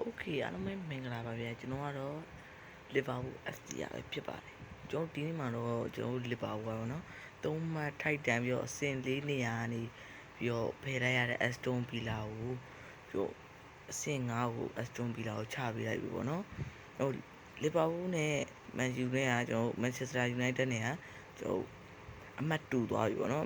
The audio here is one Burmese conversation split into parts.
Okay အားလုံးပဲမင်္ဂလာပါဗျာကျွန်တော်ကတော့ Liverpool FC ရပဲဖြစ်ပါတယ်ကျွန်တော်ဒီနေ့မှာတော့ကျွန်တော် Liverpool ပါတော့เนาะ3မှတ်ထိုက်တန်ပြီးတော့အဆင့်4နေရာနေပြီးတော့ဖယ်လိုက်ရတဲ့ Aston Villa ကိုကျွန်တော်အဆင့်5ကို Aston Villa ကိုချပေးလိုက်ပြီပေါ့เนาะဟို Liverpool နဲ့ Man U နဲ့ကကျွန်တော် Manchester United နဲ့ကကျွန်တော်အမှတ်တူသွားပြီပေါ့เนาะ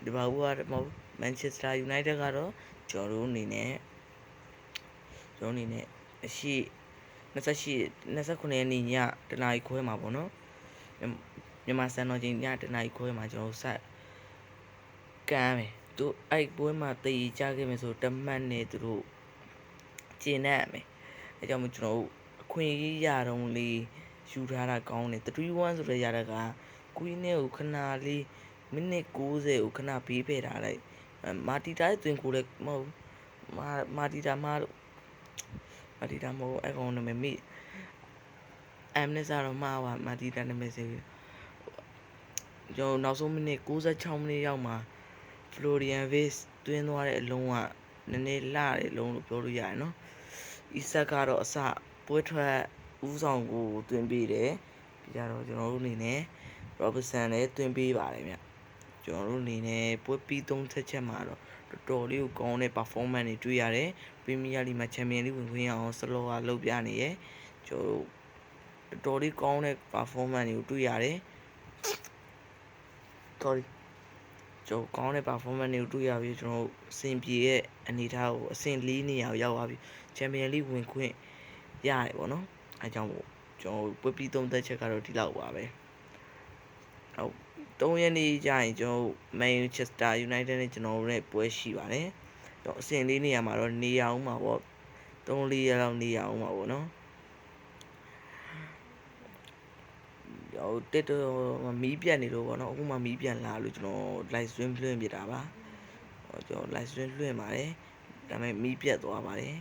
Liverpool ကတော့ Manchester United ကတော့ကျွန်တော်တို့အနေနဲ့အရှိ29ရက်နေ့ညတနာရီခွဲမှာပေါ့နော်မြန်မာစံတော်ချိန်ညတနာရီခွဲမှာကျွန်တော်စကမ်းမယ်သူအဲ့ပွဲမှာတည်ကြခဲ့မယ်ဆိုတမတ်နဲ့သူတို့ကျင်းနေရမယ်အဲကြောင့်မို့ကျွန်တော်အခွင့်အရေးရတော့လေးယူထားတာကောင်းတယ်3-1ဆိုတဲ့ရတာကကွီးနဲ့ကိုခဏလေးမိနစ်60ကိုခဏဘေးဖယ်ထားလိုက်မာတီတာရဲ့တွင်ကိုလည်းမဟုတ်မာတီတာမဟုတ်အကောင်နာမည်မိအမ်နဲ့စားတော့မှားပါမာတီတာနာမည်ဆိုကျွန်တော်နောက်ဆုံးမိနစ်66မိနစ်ရောက်မှာဖလိုရီယန်ဗစ်တွင်းသွားတဲ့အလုံးကနည်းနည်းလှတဲ့အလုံးလို့ပြောလို့ရတယ်နော်အီဆက်ကတော့အစပွဲထွက်ဦးဆောင်ကိုတွင်ပေးတယ်ပြီးကြတော့ကျွန်တော်တို့အနေနဲ့ရောဘတ်ဆန်လည်းတွင်ပေးပါတယ်ဗျကျွန်တော်တို့အနေနဲ့ပွဲပြီး3ချက်မှာတော့တော်တော်လေးကိုကောင်းတဲ့ performance တွေတွေ့ရတယ်ပရီးမီးယားလိမှာချန်ပီယံလိဝင်ခွင့်ရအောင်ဆလောကလုပ်ပြနေရယ်ကျွန်တော်တော်လေးကောင်းတဲ့ performance တွေကိုတွေ့ရတယ် sorry ကျွန်တော်ကောင်းတဲ့ performance တွေကိုတွေ့ရပြီးကျွန်တော်အဆင်ပြေရဲ့အနေအထားကိုအဆင့်4နေရာရောက်သွားပြီချန်ပီယံလိဝင်ခွင့်ရတယ်ပေါ့နော်အဲကြောင့်မို့ကျွန်တော်ပွဲပြီး3ချက်ကတော့ဒီလောက်ပါပဲဟုတ်3ရက်နေ့ကျရင်ကျွန်တော် Manchester United နဲ့ကျွန်တော်တို့နဲ့ပွဲရှိပါတယ်တော့အဆင့်4နေရာမှာတော့နေရအောင်ပါပေါ့3-4ရက်လောက်နေရအောင်ပါပေါ့နော်ဟိုတက်တော့မီးပြတ်နေလို့ပေါ့နော်အခုမှမီးပြန်လာလို့ကျွန်တော် live stream လွှင့်ပြတာပါကျွန်တော် live stream လွှင့်ပါတယ်ဒါပေမဲ့မီးပြတ်သွားပါတယ်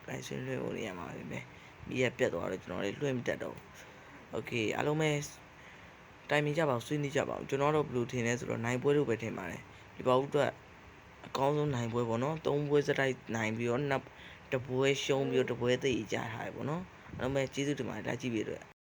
live stream လွှင့်ဖို့နေရာမှာပဲမီးရပြတ်သွားတော့ကျွန်တော်လည်းလွှင့်မတတ်တော့ okay အားလုံးပဲတိုင်ပင်ကြပါအောင်ဆွေးနွေးကြပါအောင်ကျွန်တော်တို့ဘယ်လိုထင်လဲဆိုတော့နိုင်ပွဲလို့ပဲထင်ပါတယ်ဒီဘောက်အတွက်အကောင်းဆုံးနိုင်ပွဲပေါ့နော်3ပွဲစတိုက်နိုင်ပြီးတော့တပွဲရှုံးပြီးတော့တပွဲသိကြထားတယ်ပေါ့နော်အားလုံးပဲကျေးဇူးတင်ပါတယ်လာကြည့်ပြီးတော့